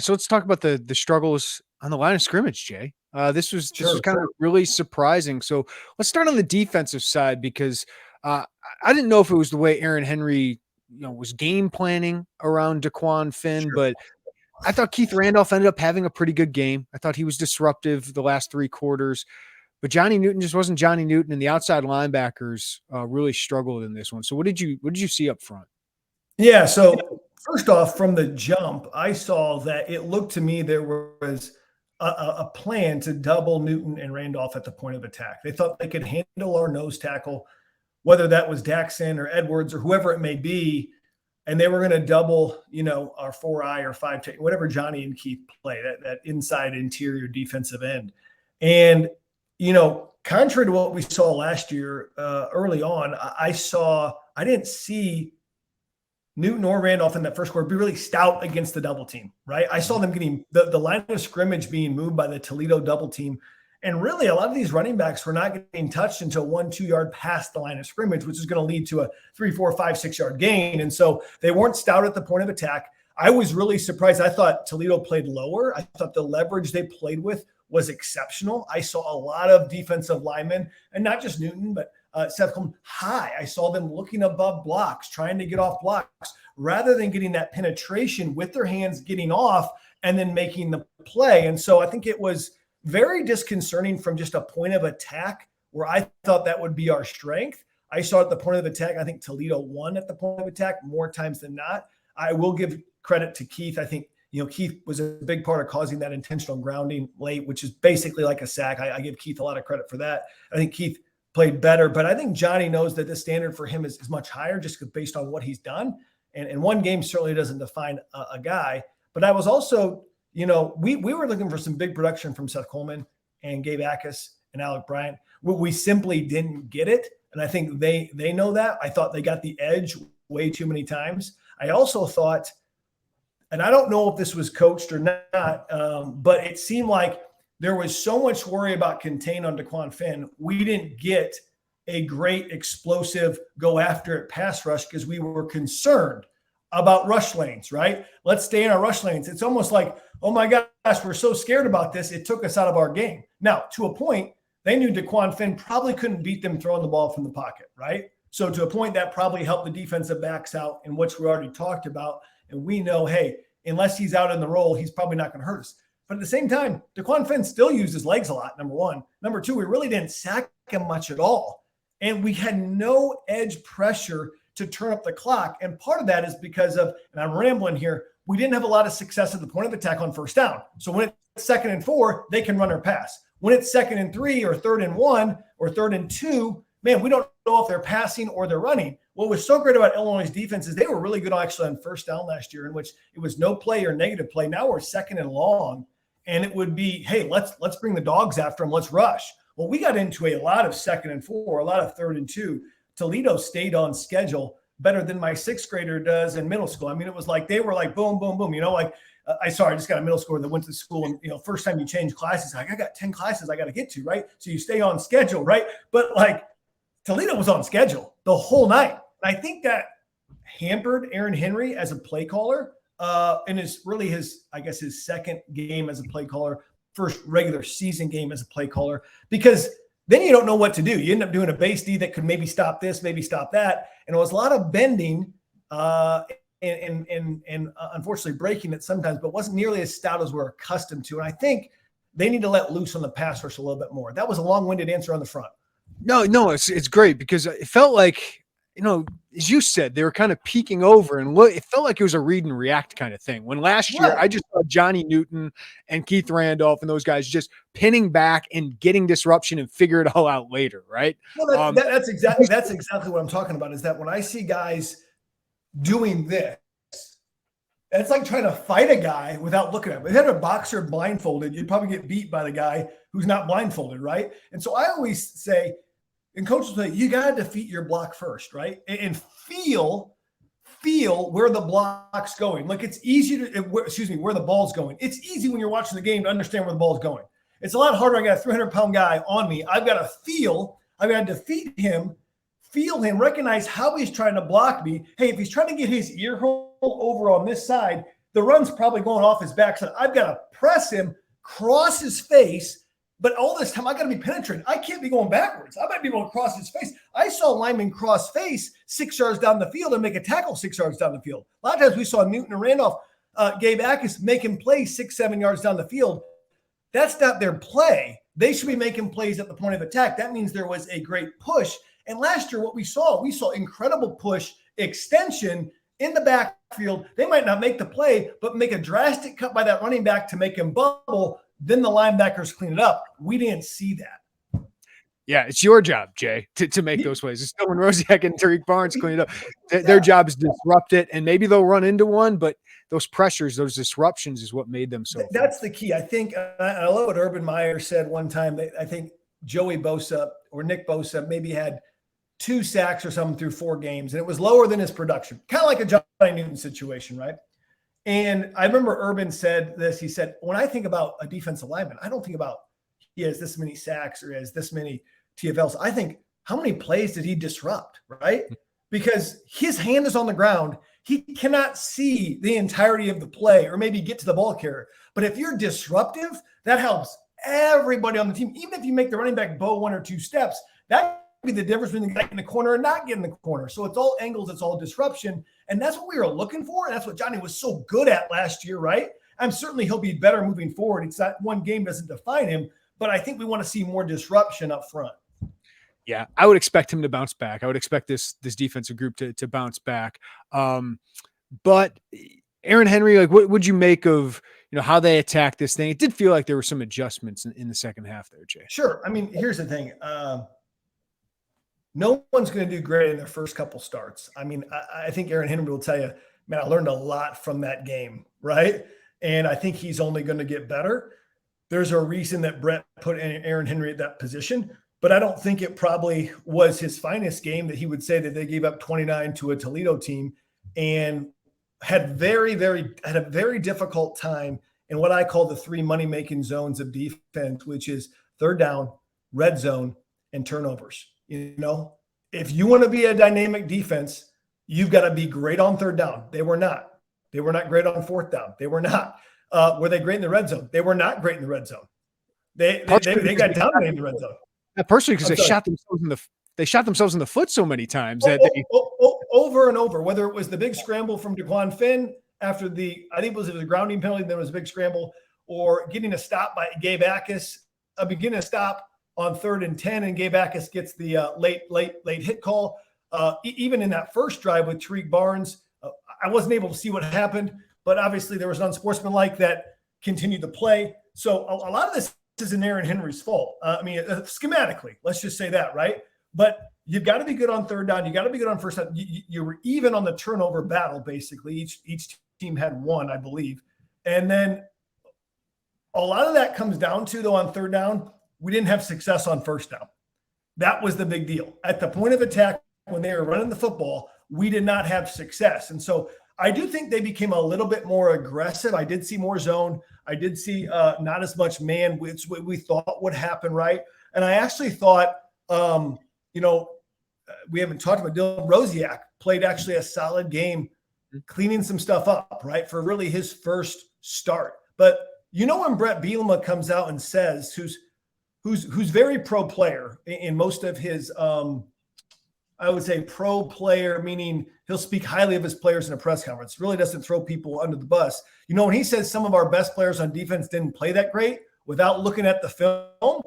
So let's talk about the struggles on the line of scrimmage, Jay. This was Sure, kind of really surprising. So let's start on the defensive side because I didn't know if it was the way Aaron Henry, was game planning around Daquan Finn, sure. but I thought Keith Randolph ended up having a pretty good game. I thought he was disruptive the last three quarters, but Johnny Newton just wasn't Johnny Newton, and the outside linebackers really struggled in this one. So what did you see up front? Yeah, so first off, from the jump, I saw that it looked to me there was a plan to double Newton and Randolph at the point of attack. They thought they could handle our nose tackle, whether that was Daxon or Edwards or whoever it may be, and they were going to double, our 4-eye or 5 tech, whatever Johnny and Keith play, that inside interior defensive end. And, contrary to what we saw last year early on, I didn't see Newton or Randolph in that first quarter be really stout against the double team, right? I saw them getting the line of scrimmage being moved by the Toledo double team. And really, a lot of these running backs were not getting touched until 1-2 yard past the line of scrimmage, which is going to lead to a 3, 4, 5, 6 yard gain. And so they weren't stout at the point of attack. I was really surprised. I thought Toledo played lower. I thought the leverage they played with was exceptional. I saw a lot of defensive linemen, and not just Newton, but Seth Coleman high. I saw them looking above blocks, trying to get off blocks, rather than getting that penetration with their hands, getting off, and then making the play. And so I think it was very disconcerting from just a point of attack where I thought that would be our strength. I saw at the point of attack, I think Toledo won at the point of attack more times than not. I will give credit to Keith. I think, Keith was a big part of causing that intentional grounding late, which is basically like a sack. I give Keith a lot of credit for that. I think Keith played better, but I think Johnny knows that the standard for him is much higher just based on what he's done. And one game certainly doesn't define a guy. But I was also, we were looking for some big production from Seth Coleman and Gabe Akis and Alec Bryant. We simply didn't get it. And I think they know that. I thought they got the edge way too many times. I also thought, and I don't know if this was coached or not, but it seemed like there was so much worry about contain on Daquan Finn. We didn't get a great explosive go after it pass rush because we were concerned about rush lanes, right? Let's stay in our rush lanes. It's almost like, oh my gosh, we're so scared about this. It took us out of our game. Now, to a point, they knew Daquan Finn probably couldn't beat them throwing the ball from the pocket, right? So to a point, that probably helped the defensive backs out, in which we already talked about. And we know, hey, unless he's out in the role, he's probably not going to hurt us. But at the same time, Daquan Finn still used his legs a lot, number one. Number two, we really didn't sack him much at all. And we had no edge pressure to turn up the clock. And part of that is because of, and I'm rambling here, we didn't have a lot of success at the point of attack on first down. So when it's 2nd and 4, they can run or pass. When it's 2nd and 3 or 3rd and 1 or 3rd and 2, man, we don't know if they're passing or they're running. What was so great about Illinois' defense is they were really good actually on first down last year, in which it was no play or negative play. Now we're 2nd and long, and it would be, hey, let's bring the dogs after them. Let's rush. Well, we got into a lot of 2nd and 4, a lot of 3rd and 2. Toledo stayed on schedule better than my 6th grader does in middle school. I mean, it was like they were like boom, boom, boom. I just got a middle schooler that went to school, and first time you change classes, like I got 10 classes I got to get to, right? So you stay on schedule, right? But like Toledo was on schedule the whole night. And I think that hampered Aaron Henry as a play caller, and it's really his second game as a play caller, first regular season game as a play caller, because then you don't know what to do. You end up doing a base D that could maybe stop this, maybe stop that. And it was a lot of bending and unfortunately breaking it sometimes, but wasn't nearly as stout as we're accustomed to. And I think they need to let loose on the pass rush a little bit more. That was a long-winded answer on the front. No, it's great because it felt like, as you said, they were kind of peeking over, and it felt like it was a read and react kind of thing. When last year, I just saw Johnny Newton and Keith Randolph and those guys just pinning back and getting disruption and figure it all out later, right? Well, that's exactly what I'm talking about, is that when I see guys doing this, it's like trying to fight a guy without looking at him. If you had a boxer blindfolded, you'd probably get beat by the guy who's not blindfolded, right? And so I always say, and coaches say, you got to defeat your block first, right? And feel where the block's going. Like it's easy where the ball's going. It's easy when you're watching the game to understand where the ball's going. It's a lot harder. I got a 300-pound guy on me. I've got to defeat him, feel him, recognize how he's trying to block me. Hey, if he's trying to get his ear hole over on this side, the run's probably going off his backside. I've got to press him, cross his face, but all this time I got to be penetrating. I can't be going backwards. I might be going across his face. I saw linemen cross face 6 yards down the field and make a tackle 6 yards down the field. A lot of times we saw Newton and Randolph, Gabe Akis making plays 6-7 yards down the field. That's not their play. They should be making plays at the point of attack. That means there was a great push. And last year, what we saw incredible push, extension in the backfield. They might not make the play, but make a drastic cut by that running back to make him bubble. Then the linebackers clean it up. We didn't see that. Yeah, it's your job, Jay, to make those plays. It's Dylan Rosiak and Tariq Barnes clean it up. Their job is to disrupt it, and maybe they'll run into one, but those pressures, those disruptions is what made them so That's the key. I think, I love what Urban Meyer said one time. I think Joey Bosa or Nick Bosa maybe had 2 sacks or something through 4 games, and it was lower than his production, kind of like a Johnny Newton situation, right? And I remember Urban said this. He said, when I think about a defensive lineman, I don't think about he has this many sacks or he has this many TFLs. I think, how many plays did he disrupt, right? Because his hand is on the ground. He cannot see the entirety of the play or maybe get to the ball carrier. But if you're disruptive, that helps everybody on the team. Even if you make the running back bow 1 or 2 steps, that be the difference between getting in the corner and not getting in the corner. So it's all angles, it's all disruption. And that's what we were looking for. And that's what Johnny was so good at last year, right? I'm certainly he'll be better moving forward. It's not one game doesn't define him, but I think we want to see more disruption up front. Yeah, I would expect him to bounce back. I would expect this defensive group to bounce back. But Aaron Henry, like, what would you make of how they attacked this thing? It did feel like there were some adjustments in the second half there, Jay. Sure. I mean, here's the thing. No one's going to do great in their first couple starts. I mean, I think Aaron Henry will tell you, man, I learned a lot from that game, right? And I think he's only going to get better. There's a reason that Brett put Aaron Henry at that position, but I don't think it probably was his finest game that he would say that they gave up 29 to a Toledo team and had a very difficult time in what I call the 3 money-making zones of defense, which is third down, red zone, and turnovers. If you want to be a dynamic defense, you've got to be great on third down. They were not. They were not great on fourth down. They were not. Were they great in the red zone? They were not great in the red zone. They got dominated in the red zone. Partially because they shot themselves in the foot so many times over and over. Whether it was the big scramble from DeQuan Finn after I think it was a grounding penalty, then it was a big scramble, or getting a stop by Gabe Akis, getting a stop on 3rd and 10, and Gabe Akis gets the late hit call. Even in that first drive with Tariq Barnes, I wasn't able to see what happened, but obviously there was an unsportsmanlike that continued to play. So a lot of this isn't Aaron Henry's fault. Schematically, let's just say that, right? But you've got to be good on third down. You got to be good on first down. You were even on the turnover battle, basically. Each team had 1, I believe. And then a lot of that comes down to, though, on third down, we didn't have success on first down. That was the big deal. At the point of attack, when they were running the football, we did not have success. And so I do think they became a little bit more aggressive. I did see more zone. I did see not as much man, which we thought would happen, right? And I actually thought, we haven't talked about Dylan Rosiak, played actually a solid game, cleaning some stuff up, right, for really his first start. But when Brett Bielema comes out and says, who's very pro player in most of his, I would say pro player, meaning he'll speak highly of his players in a press conference, really doesn't throw people under the bus. When he says some of our best players on defense didn't play that great without looking at the film,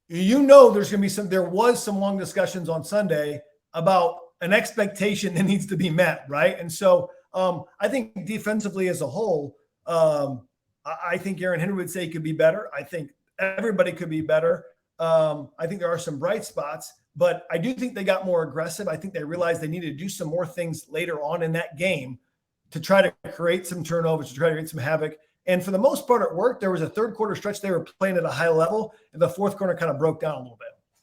there was some long discussions on Sunday about an expectation that needs to be met, right? And so I think defensively as a whole, I think Aaron Henry would say he could be better. I think everybody could be better. I think there are some bright spots, but I do think they got more aggressive. I think they realized they needed to do some more things later on in that game to try to create some turnovers, to try to create some havoc. And for the most part, it worked. There was a third quarter stretch they were playing at a high level, and the fourth quarter kind of broke down a little bit.